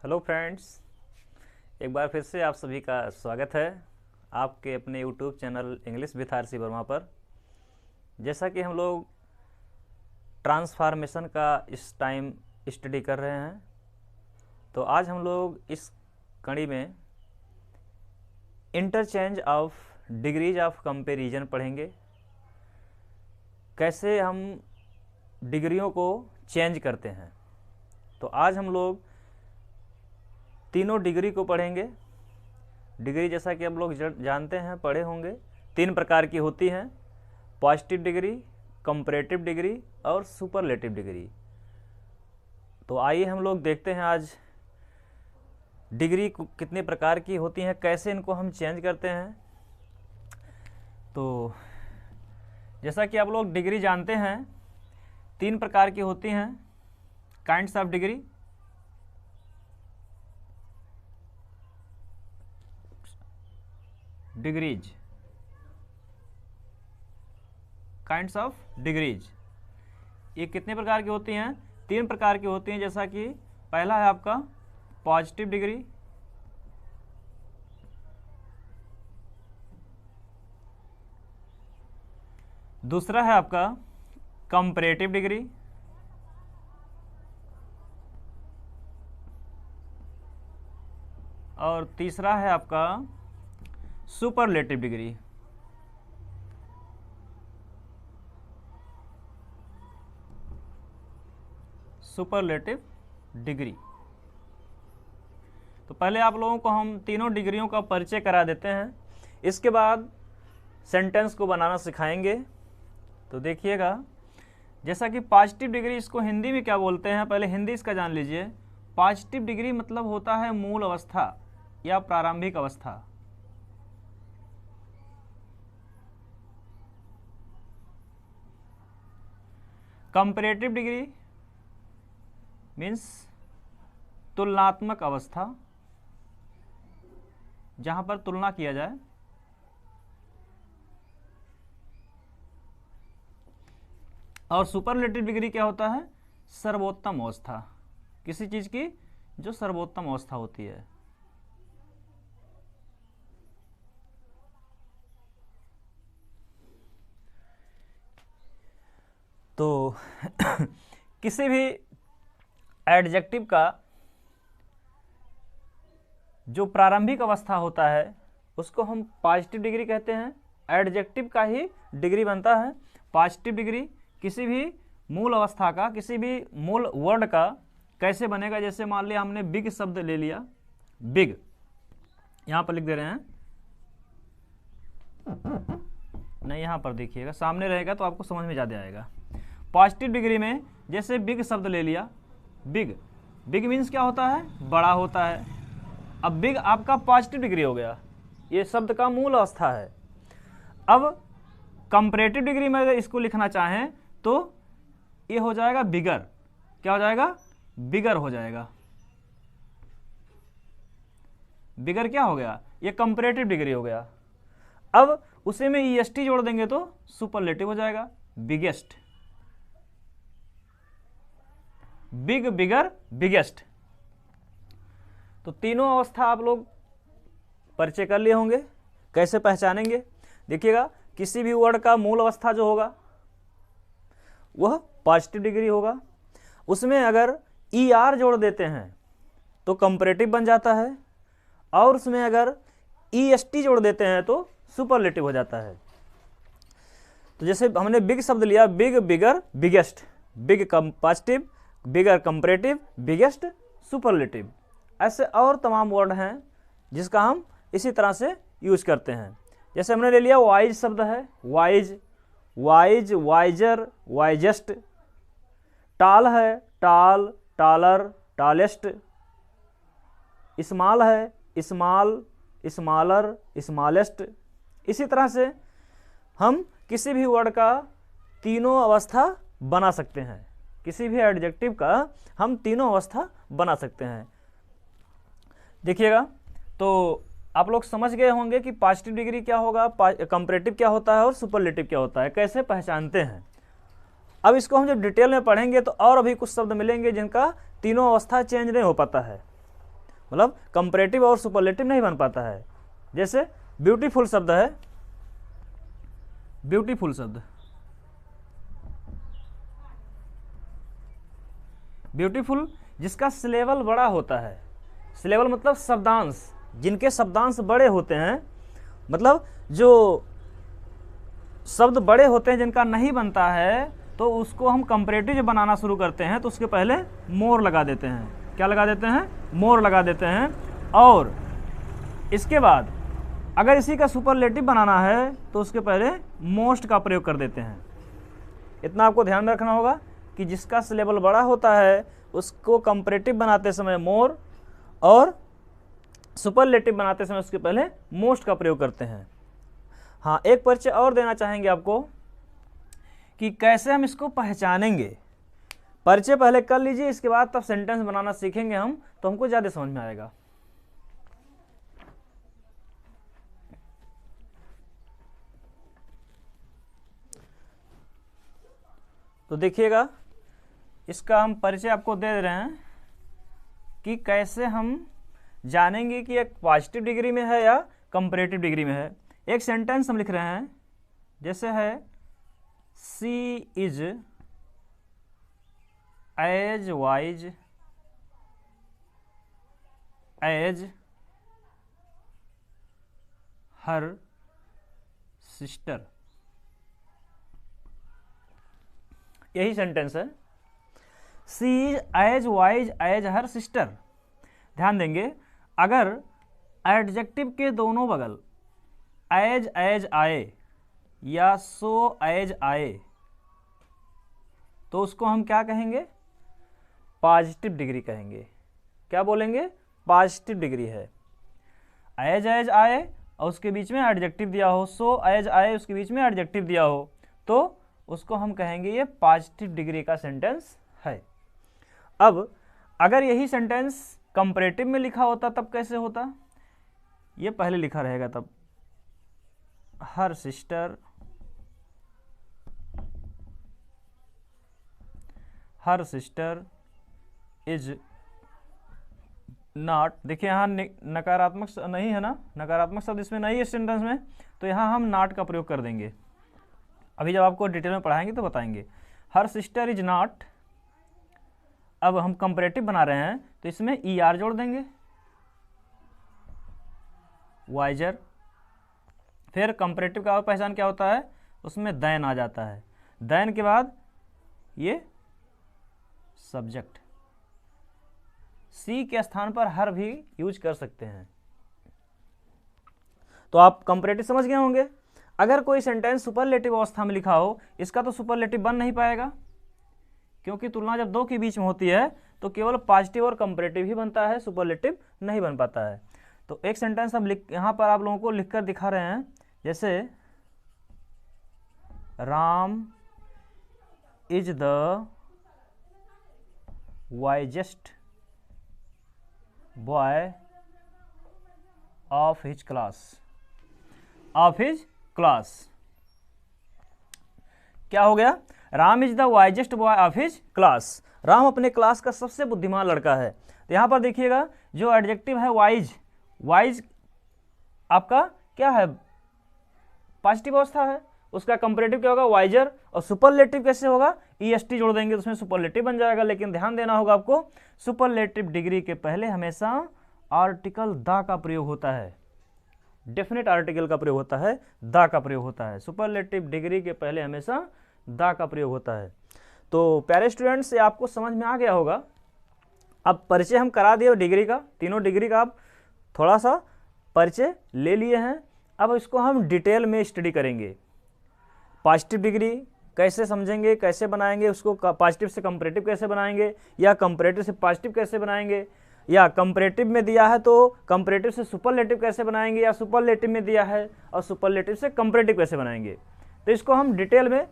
Hello friends, एक बार फिर से आप सभी का स्वागत है आपके अपने YouTube channel English with RC Verma पर। जैसा कि हम लोग ट्रांसफॉर्मेशन का इस टाइम स्टडी कर रहे हैं, तो आज हम लोग इस कड़ी में interchange of degrees of comparison पढ़ेंगे। कैसे हम डिग्रियों को चेंज करते हैं। तो आज हम लोग तीनों डिग्री को पढ़ेंगे। डिग्री जैसा कि हम लोग जानते हैं, पढ़े होंगे, तीन प्रकार की होती हैं: पॉजिटिव डिग्री, कंपैरेटिव डिग्री और सुपरलेटिव डिग्री। तो आइए हम लोग देखते हैं आज डिग्री कितने प्रकार की होती हैं, कैसे इनको हम चेंज करते हैं। तो जैसा कि आप लोग डिग्री जानते हैं, तीन प्रकार की होती हैं kinds of degree. Degrees, kinds of degrees, ये कितने प्रकार की होती हैं? तीन प्रकार की होती हैं। जैसा कि पहला है आपका पॉजिटिव डिग्री, दूसरा है आपका कंपैरेटिव डिग्री, और तीसरा है आपका सुपरलेटिव डिग्री। Superlative degree. तो पहले आप लोगों को हम तीनों डिग्रियों का परिचय करा देते हैं, इसके बाद सेंटेंस को बनाना सिखाएंगे। तो देखिएगा, जैसा कि पॉजिटिव डिग्री, इसको हिंदी में क्या बोलते हैं, पहले हिंदी इसका जान लीजिए। पॉजिटिव डिग्री मतलब होता है मूल अवस्था या प्रारंभिक अवस्था। कंपैरेटिव डिग्री मीन्स तुलनात्मक अवस्था, जहां पर तुलना किया जाए। और सुपरलेटिव डिग्री क्या होता है? सर्वोत्तम अवस्था, किसी चीज की जो सर्वोत्तम अवस्था होती है। तो किसी भी एडजेक्टिव का जो प्रारंभिक अवस्था होता है उसको हम पॉजिटिव डिग्री कहते हैं। एडजेक्टिव का ही डिग्री बनता है। पॉजिटिव डिग्री किसी भी मूल अवस्था का, किसी भी मूल वर्ड का कैसे बनेगा। जैसे मान लिया हमने बिग शब्द ले लिया, बिग यहां पर लिख दे रहे हैं, नहीं यहां पर देखिएगा, सामने रहेगा तो आपको समझ में ज्यादा आएगा। पॉजिटिव डिग्री में जैसे बिग शब्द ले लिया, बिग, बिग मीन्स क्या होता है? बड़ा होता है। अब बिग आपका पॉजिटिव डिग्री हो गया, ये शब्द का मूल अवस्था है। अब कंपैरेटिव डिग्री में अगर इसको लिखना चाहें तो ये हो जाएगा बिगर। क्या हो जाएगा? बिगर हो जाएगा। बिगर क्या हो गया? ये कंपैरेटिव डिग्री हो गया। अब उसे में EST जोड़ देंगे तो सुपरलेटिव हो जाएगा, बिगेस्ट। बिग, बिगर, बिगेस्ट। तो तीनों अवस्था आप लोग परिचय कर लिए होंगे। कैसे पहचानेंगे? देखिएगा, किसी भी वर्ड का मूल अवस्था जो होगा वह पॉजिटिव डिग्री होगा। उसमें अगर ER जोड़ देते हैं तो कंपैरेटिव बन जाता है, और उसमें अगर EST जोड़ देते हैं तो सुपरलेटिव हो जाता है। तो जैसे हमने बिग शब्द लिया, बिग, बिगर, बिगेस्ट। बिग पॉजिटिव, बिगर कंपैरेटिव, बिगेस्ट सुपरलेटिव। ऐसे और तमाम वर्ड हैं जिसका हम इसी तरह से यूज करते हैं। जैसे हमने ले लिया वाइज शब्द है, वाइज, वाइज, वाइजर, वाइजेस्ट। टाल है, टाल, टालर, टालेस्ट। स्मॉल है, स्मॉल, स्मॉलर, स्मॉलेस्ट। इसी तरह से हम किसी भी वर्ड का तीनों अवस्था बना सकते हैं। किसी भी एडजेक्टिव का हम तीनों अवस्था बना सकते हैं। देखिएगा, तो आप लोग समझ गए होंगे कि पॉजिटिव डिग्री क्या होगा, कंपैरेटिव क्या होता है और सुपरलेटिव क्या होता है, कैसे पहचानते हैं। अब इसको हम जब डिटेल में पढ़ेंगे तो और अभी कुछ शब्द मिलेंगे जिनका तीनों अवस्था चेंज नहीं हो पाता है। मतलब कंपैरेटिव और सुपरलेटिव नहीं बन पाता है। जैसे ब्यूटीफुल शब्द है, ब्यूटीफुल शब्द, ब्यूटीफुल जिसका सिलेबल बड़ा होता है, सिलेबल मतलब शब्दांश, जिनके शब्दांश बड़े होते हैं, मतलब जो शब्द बड़े होते हैं जिनका नहीं बनता है, तो उसको हम कंपैरेटिव जब बनाना शुरू करते हैं तो उसके पहले मोर लगा देते हैं। क्या लगा देते हैं? मोर लगा देते हैं। और इसके बाद अगर इसी का सुपरलेटिव बनाना है तो उसके पहले मोस्ट का प्रयोग कर देते हैं। इतना आपको ध्यान में रखना होगा कि जिसका सिलेबल बड़ा होता है उसको कंपैरेटिव बनाते समय मोर और सुपरलेटिव बनाते समय उसके पहले मोस्ट का प्रयोग करते हैं। हाँ, एक परिचय और देना चाहेंगे आपको कि कैसे हम इसको पहचानेंगे। परिचय पहले कर लीजिए, इसके बाद तब सेंटेंस बनाना सीखेंगे हम, तो हमको ज़्यादा समझ में आएगा। तो देखिएगा, इसका हम परिचय आपको दे रहे हैं कि कैसे हम जानेंगे कि एक पॉजिटिव डिग्री में है या कंपैरेटिव डिग्री में है। एक सेंटेंस हम लिख रहे हैं, जैसे है she is as wise as her sister. यही सेंटेंस है, she is as wise as her sister. ध्यान देंगे, अगर एडजेक्टिव के दोनों बगल एज आए या सो एज आए तो उसको हम क्या कहेंगे? पॉजिटिव डिग्री कहेंगे। क्या बोलेंगे? पॉजिटिव डिग्री है। एज आए और उसके बीच में एडजेक्टिव दिया हो, सो एज आए उसके बीच में एडजेक्टिव दिया हो, तो उसको हम कहेंगे ये पॉजिटिव डिग्री का सेंटेंस है। अब अगर यही सेंटेंस कंपैरेटिव में लिखा होता तब कैसे होता? ये पहले लिखा रहेगा तब, हर सिस्टर इज नॉट। देखिए यहाँ नकारात्मक नहीं है ना, नकारात्मक शब्द इसमें नहीं है सेंटेंस में, तो यहाँ हम नॉट का प्रयोग कर देंगे। अभी जब आपको डिटेल में पढ़ाएंगे तो बताएंगे। हर सिस्टर इज नॉट, अब हम कंपैरेटिव बना रहे हैं तो इसमें ER जोड़ देंगे, वाइजर। फिर कंपैरेटिव का पहचान क्या होता है? उसमें देन आ जाता है, देन के बाद ये सब्जेक्ट। सी के स्थान पर हर भी यूज कर सकते हैं। तो आप कंपैरेटिव समझ गए होंगे। अगर कोई सेंटेंस सुपरलेटिव अवस्था में लिखा हो, इसका तो सुपरलेटिव बन नहीं पाएगा, क्योंकि तुलना जब दो के बीच में होती है तो केवल पॉजिटिव और कंपैरेटिव ही बनता है, सुपरलेटिव नहीं बन पाता है। तो एक सेंटेंस हम यहाँ पर आप लोगों को लिखकर दिखा रहे हैं, जैसे Ram is the wisest boy of his class. क्या हो गया? Ram is the wisest boy of his class. Ram अपने क्लास का सबसे बुद्धिमान लड़का है। तो यहां पर देखिएगा, जो एडजेक्टिव है वाइज आपका क्या है? पॉजिटिव अवस्था है, उसका कंपैरेटिव क्या होगा? वाइजर। और सुपरलेटिव कैसे होगा? EST जोड़ देंगे तो उसमें सुपरलेटिव बन जाएगा। लेकिन ध्यान देना होगा आपको, सुपरलेटिव डिग्री के पहले हमेशा आर्टिकल द का प्रयोग होता है, डेफिनेट आर्टिकल का प्रयोग होता है, द का प्रयोग होता है। सुपरलेटिव डिग्री के पहले हमेशा द का प्रयोग होता है। तो प्यारे स्टूडेंट्स, ये आपको समझ में आ गया होगा। अब परिचय हम करा दिए डिग्री का, तीनों डिग्री का आप थोड़ा सा परिचय ले लिए हैं। अब इसको हम डिटेल में स्टडी करेंगे। पॉजिटिव डिग्री कैसे समझेंगे, कैसे बनाएंगे उसको, पॉजिटिव से कंपैरेटिव कैसे बनाएंगे, या कंपैरेटिव से पॉजिटिव कैसे बनाएंगे, या कंपैरेटिव में दिया है तो कंपैरेटिव से सुपरलेटिव कैसे बनाएंगे, या सुपरलेटिव में दिया है और सुपरलेटिव से कंपैरेटिव कैसे बनाएंगे। तो इसको हम डिटेल में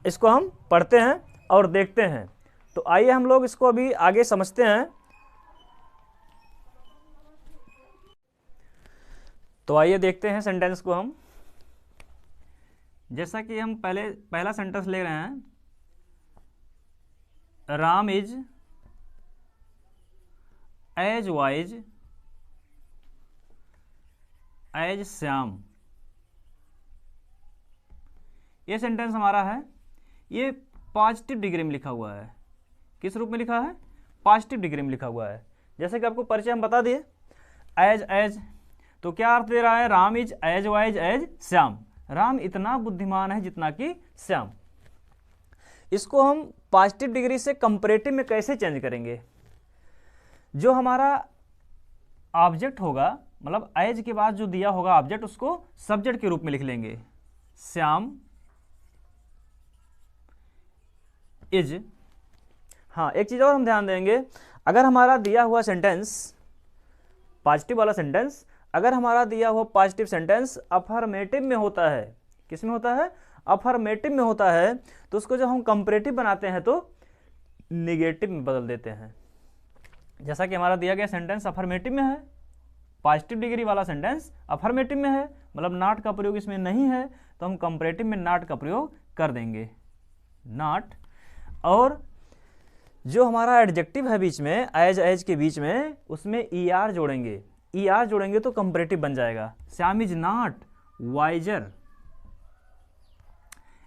इसको हम पढ़ते हैं और देखते हैं। तो आइए हम लोग इसको अभी आगे समझते हैं। तो आइए देखते हैं सेंटेंस को हम। जैसा कि हम पहला सेंटेंस ले रहे हैं, Ram is as wise as Shyam. ये सेंटेंस हमारा है, ये पॉजिटिव डिग्री में लिखा हुआ है। किस रूप में लिखा है? पॉजिटिव डिग्री में लिखा हुआ है। जैसे कि आपको परिचय हम बता दिए, एज तो क्या अर्थ दे रहा है? Ram is as wise as Shyam. Ram इतना बुद्धिमान है जितना कि श्याम। इसको हम पॉजिटिव डिग्री से कंपैरेटिव में कैसे चेंज करेंगे? जो हमारा ऑब्जेक्ट होगा, मतलब एज के बाद जो दिया होगा ऑब्जेक्ट, उसको सब्जेक्ट के रूप में लिख लेंगे। श्याम इज। हाँ, एक चीज और हम ध्यान देंगे, अगर हमारा दिया हुआ सेंटेंस पॉजिटिव वाला सेंटेंस, अगर हमारा दिया हुआ पॉजिटिव सेंटेंस अफर्मेटिव में होता है, किस में होता है? अफर्मेटिव में होता है, तो उसको जब हम कंपैरेटिव बनाते हैं तो निगेटिव में बदल देते हैं। जैसा कि हमारा दिया गया सेंटेंस अफर्मेटिव में है, पॉजिटिव डिग्री वाला सेंटेंस अफर्मेटिव में है, मतलब नॉट का प्रयोग इसमें नहीं है, तो हम कंपैरेटिव में नॉट का प्रयोग कर देंगे, नॉट। और जो हमारा एडजेक्टिव है बीच में, एज के बीच में, उसमें ER जोड़ेंगे। ER जोड़ेंगे तो कंपैरेटिव बन जाएगा। Shyam is not wiser.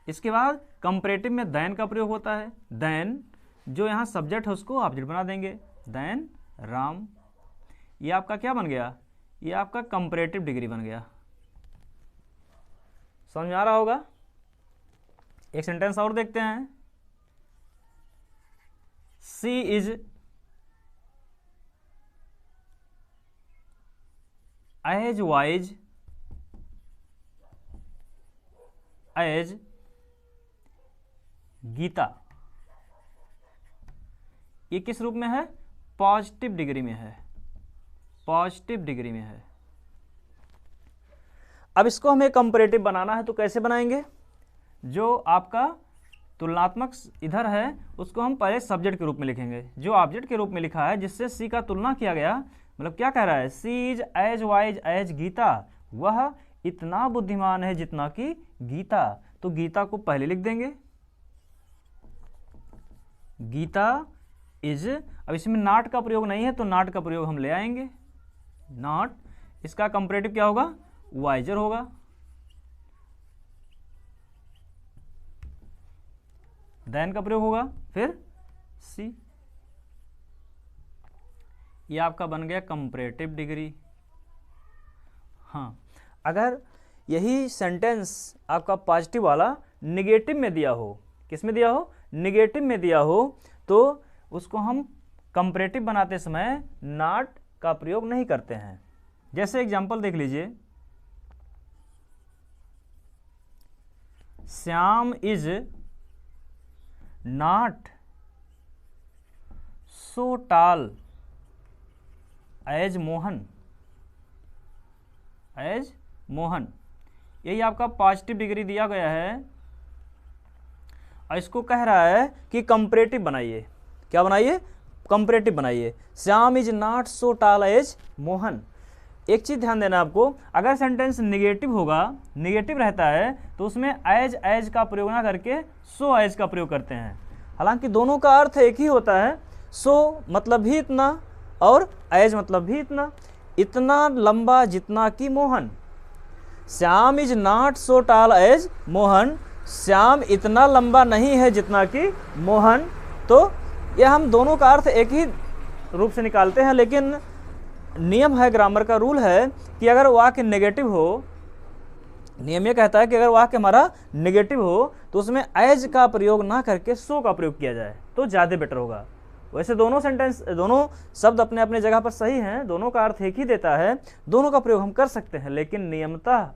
इसके बाद कंपैरेटिव में देन का प्रयोग होता है। देन जो यहाँ सब्जेक्ट है उसको ऑब्जेक्ट बना देंगे, देन राम। ये आपका क्या बन गया? ये आपका कंपैरेटिव डिग्री बन गया। समझ में आ रहा होगा? एक सेंटेंस और देखते हैं। She is as wise as Geeta. ये किस रूप में है? पॉजिटिव डिग्री में है, पॉजिटिव डिग्री में है। अब इसको हमें कंपैरेटिव बनाना है, तो कैसे बनाएंगे? जो आपका तुलनात्मक इधर है उसको हम पहले सब्जेक्ट के रूप में लिखेंगे। जो ऑब्जेक्ट के रूप में लिखा है, जिससे सी का तुलना किया गया, मतलब क्या कह रहा है? She is as wise as Geeta. वह इतना बुद्धिमान है जितना कि गीता। तो गीता को पहले लिख देंगे, गीता इज। अब इसमें नॉट का प्रयोग नहीं है तो नॉट का प्रयोग हम ले आएंगे, नॉट। इसका कंपैरेटिव क्या होगा? वाइजर होगा। देन का प्रयोग होगा, फिर सी। ये आपका बन गया कंपैरेटिव डिग्री। हाँ, अगर यही सेंटेंस आपका पॉजिटिव वाला निगेटिव में दिया हो, किस में दिया हो? निगेटिव में दिया हो, तो उसको हम कंपैरेटिव बनाते समय नॉट का प्रयोग नहीं करते हैं। जैसे एग्जांपल देख लीजिए, Shyam is not so tall as Mohan, as Mohan. यही आपका पॉजिटिव डिग्री दिया गया है, और इसको कह रहा है कि कंपैरेटिव बनाइए। क्या बनाइए? कंपैरेटिव बनाइए। Shyam is not so tall as Mohan. एक चीज ध्यान देना आपको, अगर सेंटेंस निगेटिव होगा, निगेटिव रहता है, तो उसमें एज का प्रयोग ना करके सो एज का प्रयोग करते हैं। हालांकि दोनों का अर्थ एक ही होता है। सो मतलब भी इतना और एज मतलब भी इतना। इतना लंबा जितना कि Mohan. Shyam is not so tall as Mohan. Shyam इतना लंबा नहीं है जितना कि मोहन। तो यह हम दोनों का अर्थ एक ही रूप से निकालते हैं, लेकिन नियम है, ग्रामर का रूल है कि अगर वाक्य नेगेटिव हो, नियम ये कहता है कि अगर वाक्य हमारा नेगेटिव हो तो उसमें एज का प्रयोग ना करके सो का प्रयोग किया जाए तो ज़्यादा बेटर होगा। वैसे दोनों सेंटेंस, दोनों शब्द अपने अपने जगह पर सही हैं, दोनों का अर्थ एक ही देता है, दोनों का प्रयोग हम कर सकते हैं, लेकिन नियमतः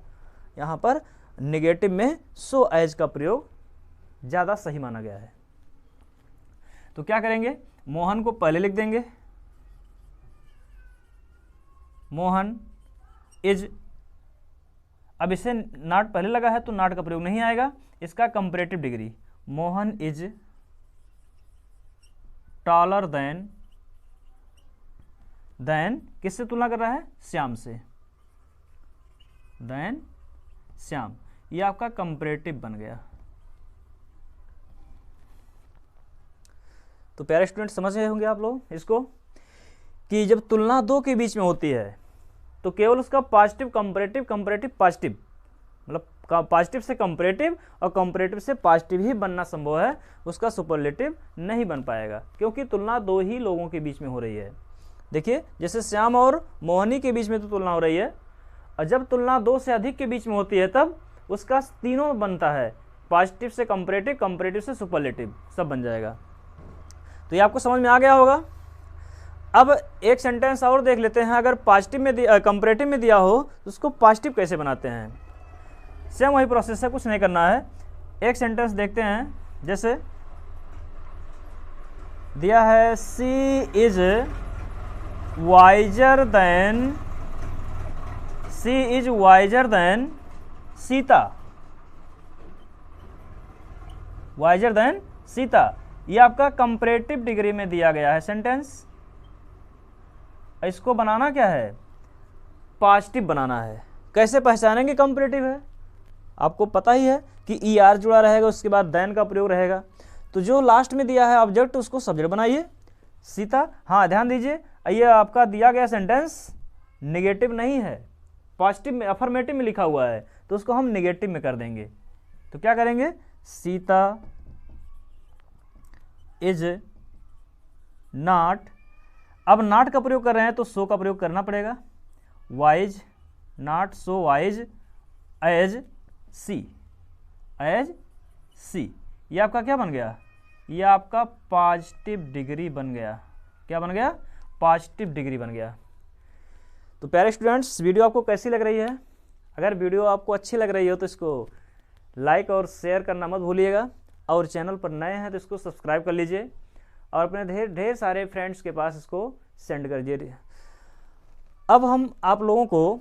यहाँ पर नेगेटिव में सो एज का प्रयोग ज़्यादा सही माना गया है। तो क्या करेंगे? मोहन को पहले लिख देंगे, मोहन इज। अब इसे नॉट पहले लगा है तो नॉट का प्रयोग नहीं आएगा। इसका comparative degree, Mohan is taller than किससे तुलना कर रहा है? श्याम से, देन श्याम। ये आपका कंपैरेटिव बन गया। तो प्यारे स्टूडेंट, समझ गए होंगे आप लोग इसको, कि जब तुलना दो के बीच में होती है, तो केवल उसका पॉजिटिव कंपैरेटिव, कंपैरेटिव पॉजिटिव, मतलब पॉजिटिव से कंपैरेटिव और कंपैरेटिव से पॉजिटिव ही बनना संभव है, उसका सुपरलेटिव नहीं बन पाएगा, क्योंकि तुलना दो ही लोगों के बीच में हो रही है। देखिए जैसे श्याम और मोहनी के बीच में तो तुलना हो रही है, और जब तुलना दो से अधिक के बीच में होती है तब उसका तीनों बनता है, पॉजिटिव से कंपैरेटिव, कंपैरेटिव से सुपरलेटिव, सब बन जाएगा। तो ये आपको समझ में आ गया होगा। अब एक सेंटेंस और देख लेते हैं, अगर पॉजिटिव में कंपैरेटिव में दिया हो तो उसको पॉजिटिव कैसे बनाते हैं। सेम वही प्रोसेस है, कुछ नहीं करना है। एक सेंटेंस देखते हैं, जैसे दिया है she is wiser than Sita, wiser than Sita, ये आपका कंपैरेटिव डिग्री में दिया गया है सेंटेंस। इसको बनाना क्या है, पॉजिटिव बनाना है। कैसे पहचानेंगे कंपैरेटिव है, आपको पता ही है कि ER जुड़ा रहेगा, उसके बाद देन का प्रयोग रहेगा। तो जो लास्ट में दिया है ऑब्जेक्ट उसको सब्जेक्ट बनाइए, सीता। हाँ ध्यान दीजिए, ये आपका दिया गया सेंटेंस नेगेटिव नहीं है, पॉजिटिव में, अफर्मेटिव में लिखा हुआ है, तो उसको हम नेगेटिव में कर देंगे। तो क्या करेंगे, सीता इज नॉट, अब नॉट का प्रयोग कर रहे हैं तो सो का प्रयोग करना पड़ेगा, wise, not so wise as she, as she. ये आपका क्या बन गया, ये आपका पॉजिटिव डिग्री बन गया। क्या बन गया, पॉजिटिव डिग्री बन गया। तो प्यारे स्टूडेंट्स, वीडियो आपको कैसी लग रही है। अगर वीडियो आपको अच्छी लग रही हो तो इसको लाइक और शेयर करना मत भूलिएगा, और चैनल पर नए हैं तो इसको सब्सक्राइब कर लीजिए और अपने ढेर सारे फ्रेंड्स के पास इसको सेंड कर दीजिए। अब हम आप लोगों को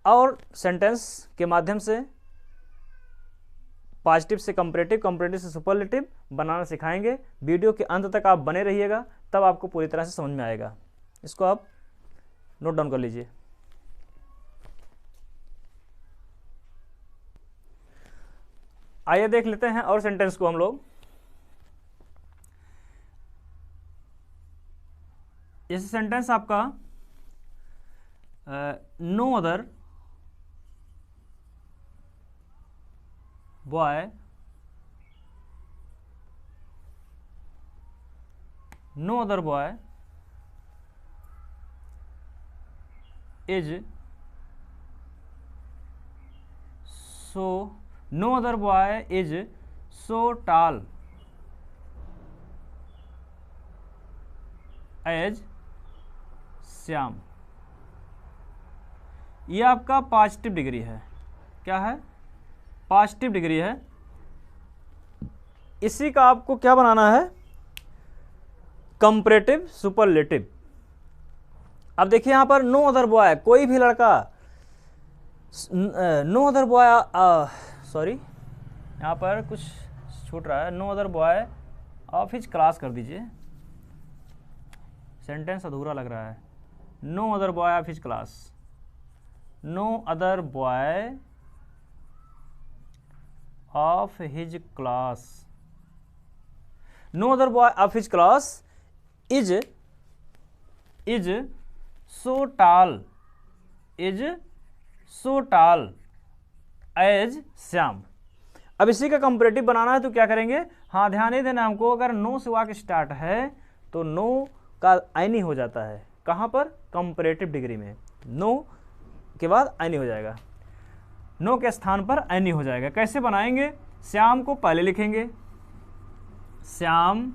और सेंटेंस के माध्यम से पॉजिटिव से कंपैरेटिव, कंपैरेटिव से सुपरलेटिव बनाना सिखाएंगे। वीडियो के अंत तक आप बने रहिएगा, तब आपको पूरी तरह से समझ में आएगा। इसको आप नोट डाउन कर लीजिए। आइए देख लेते हैं और सेंटेंस को हम लोग। जैसे सेंटेंस आपका no other boy is so tall as Shyam. ये आपका पॉजिटिव डिग्री है। क्या है, पॉजिटिव डिग्री है। इसी का आपको क्या बनाना है, कंपैरेटिव सुपरलेटिव। अब देखिए यहां पर नो अदर बॉय, कोई भी लड़का, नो अदर बॉय, सॉरी यहां पर कुछ छूट रहा है, no other boy of his class कर दीजिए, सेंटेंस अधूरा लग रहा है। No other boy of his class, no other boy of his class, no other boy of his class is so tall as Shyam. अब इसी का कंपैरेटिव बनाना है तो क्या करेंगे, हाँ ध्यान ही देना हमको, अगर नो से वाक्य स्टार्ट है तो नो का आइनी हो जाता है। कहाँ पर, कंपैरेटिव डिग्री में। नो के बाद आइनी हो जाएगा, नो के स्थान पर आइनी हो जाएगा। कैसे बनाएंगे, श्याम को पहले लिखेंगे, श्याम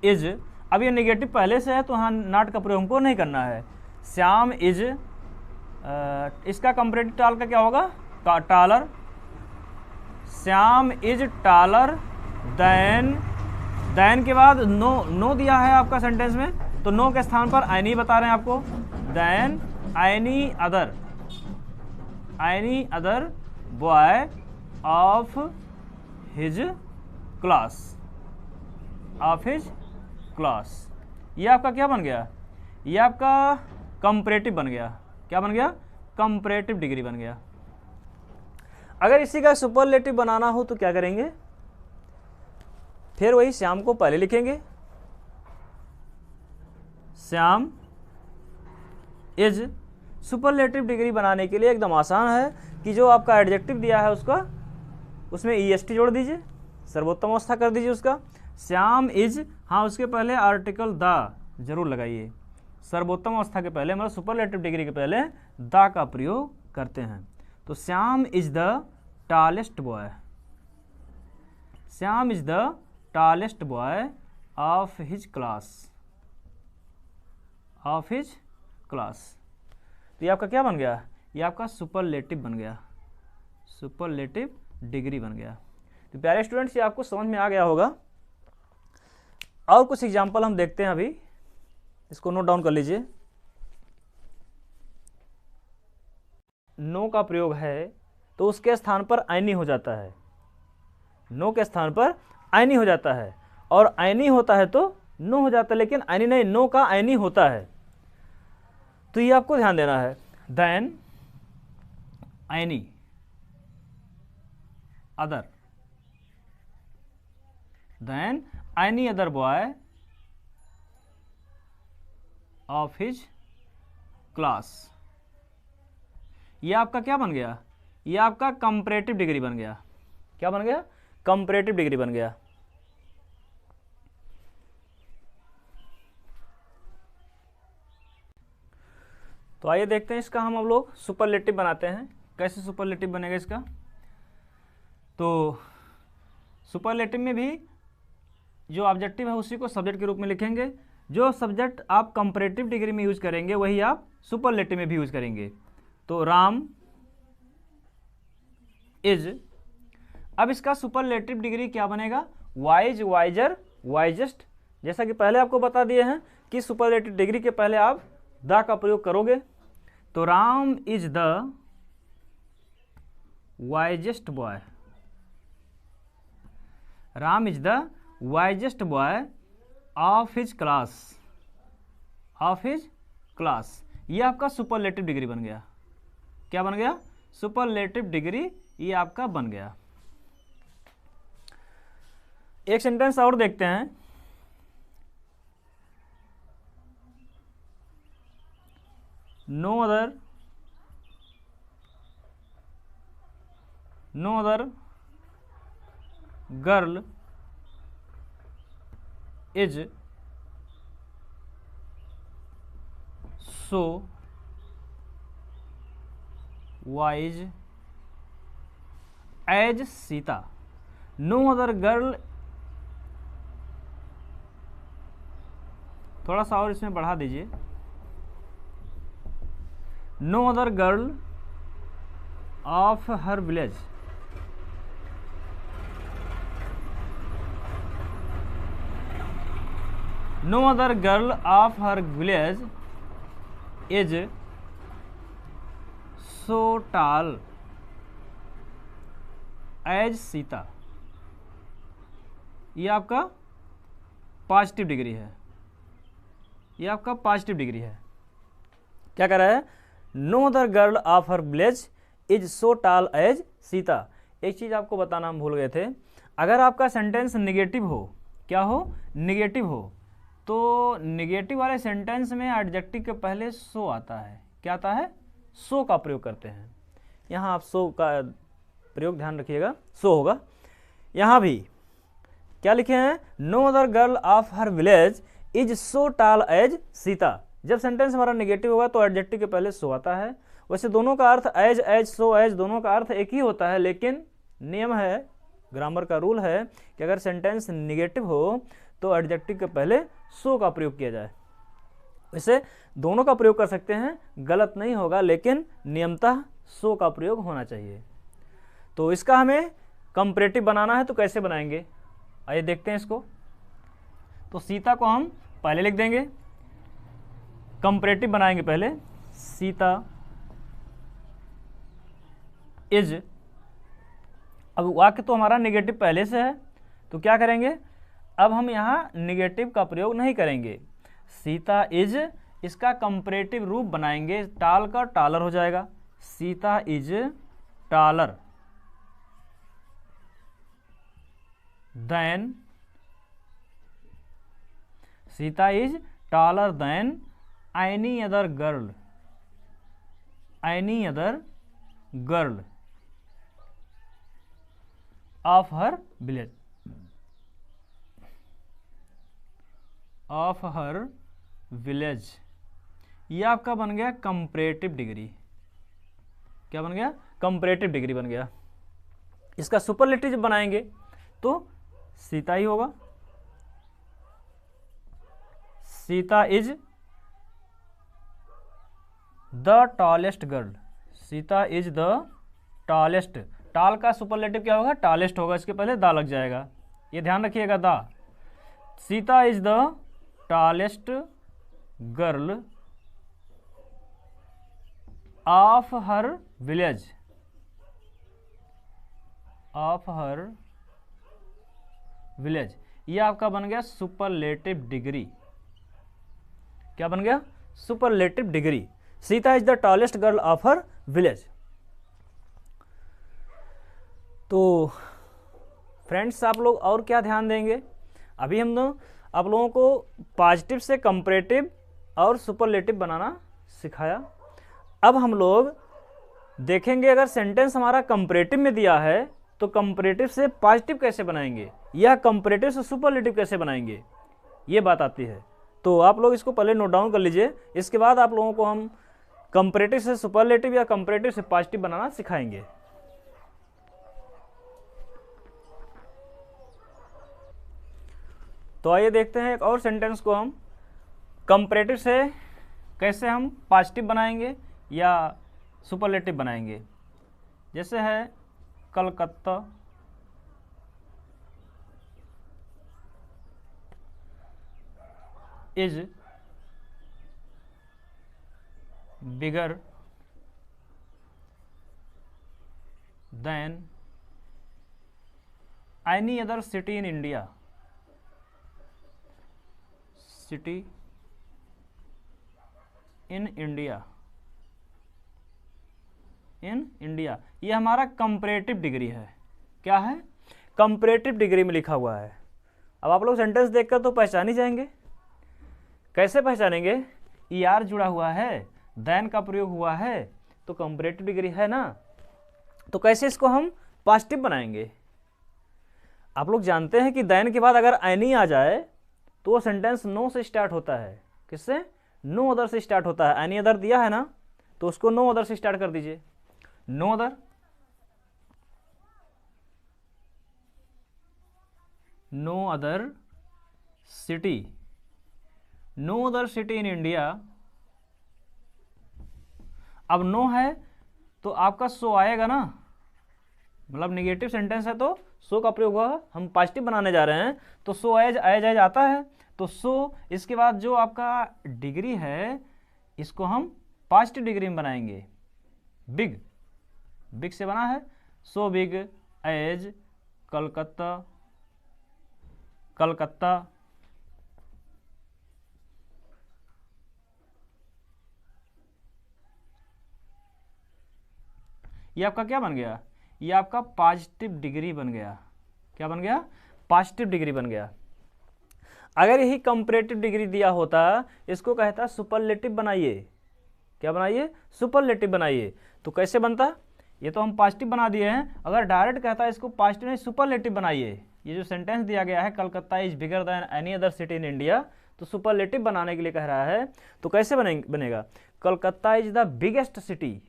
इज, अब ये नेगेटिव पहले से है तो हाँ नॉट का प्रयोग हमको नहीं करना है। श्याम इज, इसका कंपैरेटिव टाल का क्या होगा, taller. Shyam is taller than के बाद नो दिया है आपका सेंटेंस में, तो नो के स्थान पर एनी बता रहे हैं आपको, than any other boy of his class. ये आपका क्या बन गया, ये आपका कंपैरेटिव बन गया। क्या बन गया, कंपैरेटिव डिग्री बन गया। अगर इसी का सुपरलेटिव बनाना हो तो क्या करेंगे, फिर वही श्याम को पहले लिखेंगे, श्याम इज सुपरलेटिव डिग्री बनाने के लिए एकदम आसान है कि जो आपका एडजेक्टिव दिया है उसका उसमें ईएसटी जोड़ दीजिए, सर्वोत्तम अवस्था कर दीजिए उसका। श्याम इज, हाँ उसके पहले आर्टिकल द जरूर लगाइए। सर्वोत्तम अवस्था के पहले मतलब सुपरलेटिव डिग्री के पहले द का प्रयोग करते हैं। तो Shyam is the tallest boy, Shyam is the tallest boy of his class, of his class. तो ये आपका क्या बन गया, ये आपका सुपरलेटिव बन गया, सुपरलेटिव डिग्री बन गया। तो प्यारे स्टूडेंट्स ये आपको समझ में आ गया होगा। और कुछ एग्जाम्पल हम देखते हैं, अभी इसको नोट डाउन कर लीजिए। नो का प्रयोग है तो उसके स्थान पर ऐनी हो जाता है, नो के स्थान पर ऐनी हो जाता है, और ऐनी होता है तो नो हो जाता है, लेकिन ऐनी नहीं, नो का ऐनी होता है। तो ये आपको ध्यान देना है। Than any other, than any other boy of his class. ये आपका क्या बन गया, ये आपका कंपैरेटिव डिग्री बन गया। क्या बन गया, कंपैरेटिव डिग्री बन गया। तो आइए देखते हैं इसका हम अब लोग सुपरलेटिव बनाते हैं। कैसे सुपरलेटिव बनेगा इसका, तो सुपरलेटिव में भी जो ऑब्जेक्टिव है उसी को सब्जेक्ट के रूप में लिखेंगे। जो सब्जेक्ट आप कंपैरेटिव डिग्री में यूज करेंगे वही आप सुपरलेटिव में भी यूज करेंगे। तो राम इज, अब इसका सुपरलेटिव डिग्री क्या बनेगा, वाइज, वाइजर, वाइजेस्ट। जैसा कि पहले आपको बता दिए हैं कि सुपरलेटिव डिग्री के पहले आप द का प्रयोग करोगे। तो Ram is the wisest boy, Ram is the wisest boy of his class, of his class. ये आपका सुपरलेटिव डिग्री बन गया। क्या बन गया, सुपरलेटिव डिग्री ये आपका बन गया। एक सेंटेंस और देखते हैं। No other girl is so wise as Sita. No other girl, थोड़ा सा और इसमें बढ़ा दीजिए। No other girl of her village, no other girl of her village is so tall as Sita. ये आपका पॉजिटिव डिग्री है, ये आपका पॉजिटिव डिग्री है। क्या कह रहा है, no other girl of her village is so tall as Sita. एक चीज आपको बताना हम भूल गए थे, अगर आपका सेंटेंस निगेटिव हो, क्या हो, निगेटिव हो, तो निगेटिव वाले सेंटेंस में एडजेक्टिव के पहले सो आता है। क्या आता है, सो का प्रयोग करते हैं। यहाँ आप सो का प्रयोग ध्यान रखिएगा, सो होगा। यहाँ भी क्या लिखे हैं, no other girl of her village is so tall as Sita. जब सेंटेंस हमारा नेगेटिव होगा तो एडजेक्टिव के पहले सो आता है। वैसे दोनों का अर्थ एज, एज, सो, एज दोनों का अर्थ एक ही होता है, लेकिन नियम है, ग्रामर का रूल है कि अगर सेंटेंस निगेटिव हो तो एडजेक्टिव के पहले सो का प्रयोग किया जाए। वैसे दोनों का प्रयोग कर सकते हैं, गलत नहीं होगा, लेकिन नियमतः सो का प्रयोग होना चाहिए। तो इसका हमें कंपैरेटिव बनाना है, तो कैसे बनाएंगे, आइए देखते हैं इसको। तो सीता को हम पहले लिख देंगे, कंपैरेटिव बनाएंगे पहले। सीता इज, अब वाक्य तो हमारा नेगेटिव पहले से है, तो क्या करेंगे, अब हम यहाँ नेगेटिव का प्रयोग नहीं करेंगे। सीता इज, इसका कंपैरेटिव रूप बनाएंगे, टाल का टालर हो जाएगा। Sita is taller than, Sita is taller than any other girl, any other girl of her village, of her village. ये आपका बन गया कंपैरेटिव डिग्री। क्या बन गया? कंपैरेटिव डिग्री बन गया। इसका सुपरलेटिव जब बनाएंगे तो सीता ही होगा। Sita is the tallest girl, Sita is the tallest. टाल का सुपरलेटिव क्या होगा? टॉलेस्ट होगा, इसके पहले दा लग जाएगा, ये ध्यान रखिएगा, दा। Sita is the tallest girl of her village, of her village. ये आपका बन गया सुपरलेटिव डिग्री। क्या बन गया? Superlative degree. Sita is the tallest girl of her village. तो फ्रेंड्स, आप लोग और क्या ध्यान देंगे? अभी हम आप लोगों को पॉजिटिव से कंपैरेटिव और सुपरलेटिव बनाना सिखाया। अब हम लोग देखेंगे अगर सेंटेंस हमारा कंपैरेटिव में दिया है तो कंपैरेटिव से पॉजिटिव कैसे बनाएंगे या कंपैरेटिव से सुपरलेटिव कैसे बनाएंगे, ये बात आती है। तो आप लोग इसको पहले नोट डाउन कर लीजिए, इसके बाद आप लोगों को हम कंपैरेटिव से सुपरलेटिव या कंपैरेटिव से पॉजिटिव बनाना सिखाएंगे। तो आइए देखते हैं एक और सेंटेंस को हम कंपैरेटिव से कैसे हम पॉजिटिव बनाएंगे या सुपरलेटिव बनाएंगे। जैसे है Calcutta is bigger than any other city in India, city in India, in India. ये हमारा कंपैरेटिव डिग्री है। क्या है? कंपैरेटिव डिग्री में लिखा हुआ है। अब आप लोग सेंटेंस देखकर तो पहचान ही जाएंगे। कैसे पहचानेंगे? ER जुड़ा हुआ है, देन का प्रयोग हुआ है, तो कंपैरेटिव डिग्री है ना। तो कैसे इसको हम पॉजिटिव बनाएंगे? आप लोग जानते हैं कि देन के बाद अगर एनी आ जाए तो वो सेंटेंस नो से स्टार्ट होता है। किससे? नो अदर से स्टार्ट होता है। एनी अदर दिया है ना, तो उसको नो अदर से स्टार्ट कर दीजिए। No other, no other city, no other city in India. अब नो है तो आपका सो आएगा ना, मतलब निगेटिव सेंटेंस है तो सो का प्रयोग हुआ। हम पॉजिटिव बनाने जा रहे हैं तो सो एज एज आता है, तो सो इसके बाद जो आपका डिग्री है इसको हम पॉजिटिव डिग्री में बनाएंगे। बिग, बिग से बना है, so big as Calcutta, Calcutta. ये आपका क्या बन गया? ये आपका पॉजिटिव डिग्री बन गया। क्या बन गया? पॉजिटिव डिग्री बन गया। अगर यही कंपैरेटिव डिग्री दिया होता, इसको कहता सुपरलेटिव बनाइए। क्या बनाइए? सुपरलेटिव बनाइए। तो कैसे बनता? ये तो हम पॉजिटिव बना दिए हैं। अगर डायरेक्ट कहता है इसको पॉजिटिव नहीं सुपरलेटिव बनाइए, ये जो सेंटेंस दिया गया है Calcutta is bigger than any other city in India, तो सुपरलेटिव बनाने के लिए कह रहा है। तो कैसे बनेगा? Calcutta is the biggest city,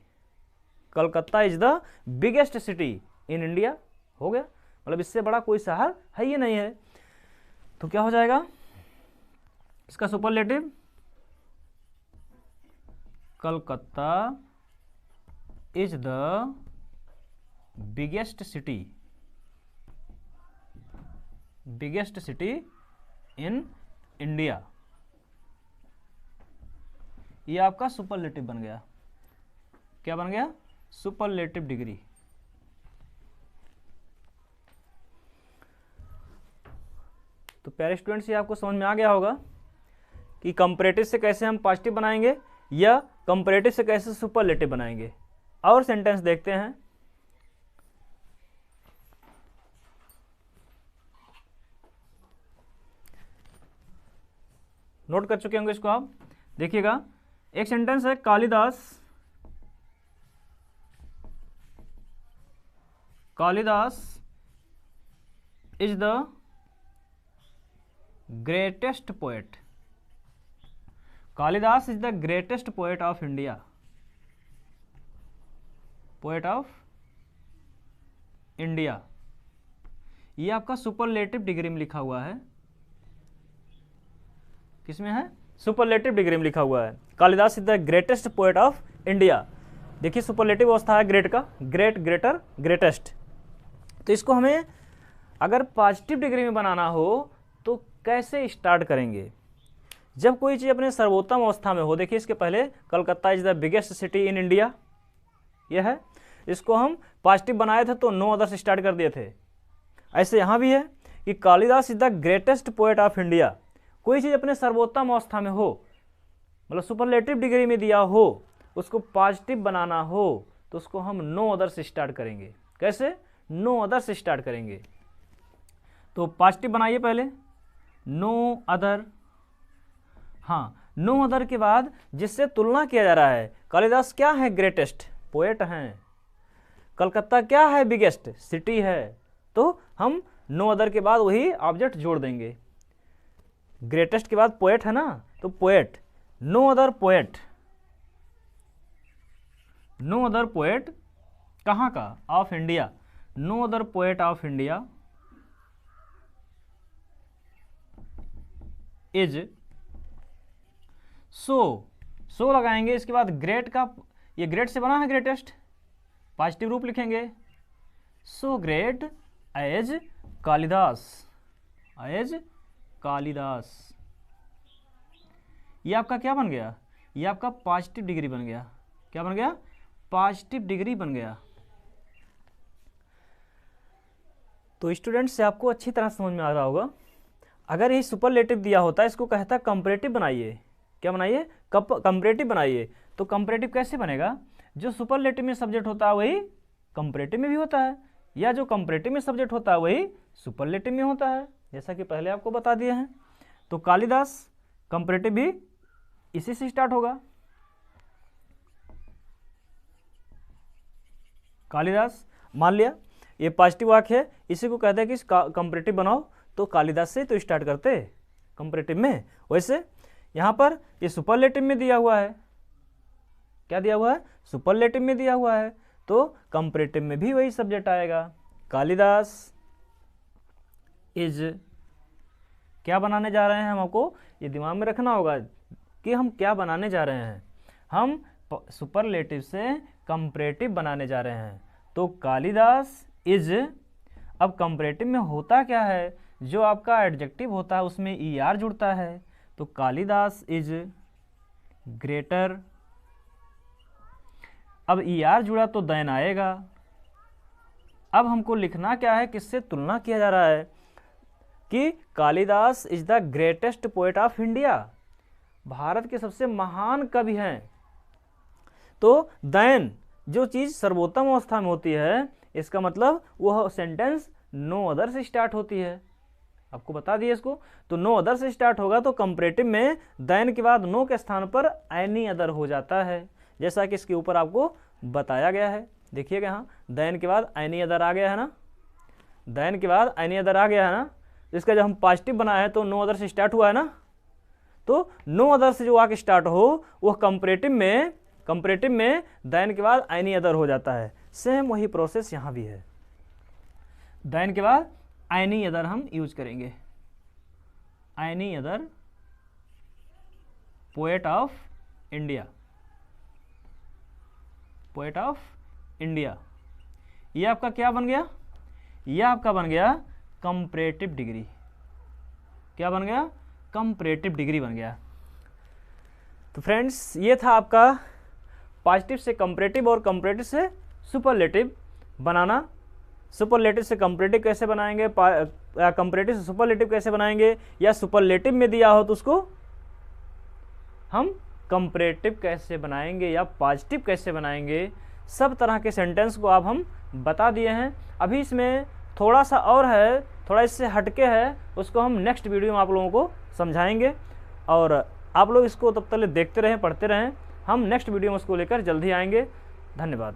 Calcutta is the biggest city in India. हो गया, मतलब इससे बड़ा कोई शहर है ही नहीं है। तो क्या हो जाएगा इसका superlative? Calcutta is the biggest city, biggest city in India. ये आपका सुपरलेटिव बन गया। क्या बन गया? Superlative degree. तो प्यारे स्टूडेंट्स, ये आपको समझ में आ गया होगा कि कंपैरेटिव से कैसे हम पॉजिटिव बनाएंगे या कंपैरेटिव से कैसे सुपरलेटिव बनाएंगे। और सेंटेंस देखते हैं। नोट कर चुके होंगे इसको आप। देखिएगा, एक सेंटेंस है Kalidas Kalidas is the greatest poet, Kalidas is the greatest poet of India, poet of India. ये आपका सुपरलेटिव डिग्री में लिखा हुआ है, किसमें है? सुपरलेटिव डिग्री में लिखा हुआ है। Kalidas is the greatest poet of India. देखिए सुपरलेटिव अवस्था है ग्रेट का, ग्रेट, ग्रेटर, ग्रेटेस्ट। तो इसको हमें अगर पॉजिटिव डिग्री में बनाना हो तो कैसे स्टार्ट करेंगे? जब कोई चीज़ अपने सर्वोत्तम अवस्था में हो, देखिए इसके पहले Calcutta is the biggest city in India, यह है। इसको हम पॉजिटिव बनाए थे तो नो अदर्स स्टार्ट कर दिए थे। ऐसे यहाँ भी है कि Kalidas is the greatest poet of India. कोई चीज़ अपने सर्वोत्तम अवस्था में हो, मतलब सुपरलेटिव डिग्री में दिया हो, उसको पॉजिटिव बनाना हो तो उसको हम नो अदर्स स्टार्ट करेंगे। कैसे? नो अदर्स स्टार्ट करेंगे। तो पॉजिटिव बनाइए पहले, नो अदर। हाँ, नो अदर के बाद जिससे तुलना किया जा रहा है, कालिदास क्या है? ग्रेटेस्ट पोएट हैं। कलकत्ता क्या है? बिगेस्ट सिटी है। तो हम नो अदर के बाद वही ऑब्जेक्ट जोड़ देंगे। ग्रेटेस्ट के बाद पोएट है ना, तो poet, no other poet, no other poet कहाँ का? Of India, no other poet of India is, so लगाएंगे। इसके बाद ग्रेट का, ये ग्रेट से बना है ग्रेटेस्ट, पॉजिटिव रूप लिखेंगे, so great as Kalidas, as Kalidas. ये आपका क्या बन गया? ये आपका पॉजिटिव डिग्री बन गया। क्या बन गया? पॉजिटिव डिग्री बन गया। तो स्टूडेंट्स से आपको अच्छी तरह समझ में आ रहा होगा। अगर ये सुपरलेटिव दिया होता, इसको कहता कंपैरेटिव बनाइए। क्या बनाइए? कंपैरेटिव बनाइए। तो कंपैरेटिव कैसे बनेगा? जो सुपरलेटिव में सब्जेक्ट होता है वही कंपैरेटिव में भी होता है, या जो कंपैरेटिव में सब्जेक्ट होता है वही सुपरलेटिव में होता है, जैसा कि पहले आपको बता दिए हैं। तो कालिदास कंपैरेटिव भी इसी से स्टार्ट होगा। कालिदास, मान लिया ये पॉजिटिव वाक्य है, इसी को कहते हैं कि कंपैरेटिव बनाओ, तो कालिदास से तो स्टार्ट करते कंपैरेटिव में। वैसे यहाँ पर ये सुपरलेटिव में दिया हुआ है। क्या दिया हुआ है? सुपरलेटिव में दिया हुआ है, तो कंपैरेटिव में भी वही सब्जेक्ट आएगा। कालिदास इज, क्या बनाने जा रहे हैं हम, आपको ये दिमाग में रखना होगा कि हम क्या बनाने जा रहे हैं। हम सुपरलेटिव से कंपैरेटिव बनाने जा रहे हैं। तो कालिदास इज, अब कंपैरेटिव में होता क्या है? जो आपका एडजेक्टिव होता है उसमें ER जुड़ता है। तो कालिदास इज ग्रेटर, अब ER जुड़ा तो देन आएगा। अब हमको लिखना क्या है? किससे तुलना किया जा रहा है? कि Kalidas is the greatest poet of India, Bharat के सबसे महान कवि हैं। तो देन जो चीज़ सर्वोत्तम अवस्था में होती है, इसका मतलब वह सेंटेंस नो अदर से स्टार्ट होती है। आपको बता दिए इसको। तो नो अदर से स्टार्ट होगा तो कंपैरेटिव में देन के बाद नो के स्थान पर एनी अदर हो जाता है, जैसा कि इसके ऊपर आपको बताया गया है। देखिएगा यहाँ देन के बाद एनी अदर आ गया है ना, देन के बाद एनी अदर आ गया है ना। इसका जब हम पॉजिटिव बनाए हैं तो नो अदर से स्टार्ट हुआ है ना, तो नो अदर से जो वाक्य स्टार्ट हो वह कंपैरेटिव में देन के बाद एनी अदर हो जाता है। सेम वही प्रोसेस यहाँ भी है। देन के बाद एनी अदर हम यूज करेंगे, any other poet of India, poet of India. ये आपका क्या बन गया? ये आपका बन गया कंपैरेटिव डिग्री। क्या बन गया? कंपैरेटिव डिग्री बन गया। तो फ्रेंड्स ये था आपका पॉजिटिव से कंपैरेटिव और कंपैरेटिव से सुपरलेटिव बनाना। सुपरलेटिव से कंपैरेटिव कैसे बनाएंगे, कंपैरेटिव से सुपरलेटिव कैसे बनाएंगे, या सुपरलेटिव में दिया हो तो उसको हम कंपैरेटिव कैसे बनाएंगे या पॉजिटिव कैसे बनाएंगे, सब तरह के सेंटेंस को आप हम बता दिए हैं। अभी इसमें थोड़ा सा और है, थोड़ा इससे हटके है, उसको हम नेक्स्ट वीडियो में आप लोगों को समझाएंगे। और आप लोग इसको तब तक देखते रहें, पढ़ते रहें। हम नेक्स्ट वीडियो में उसको लेकर जल्दी आएंगे। धन्यवाद।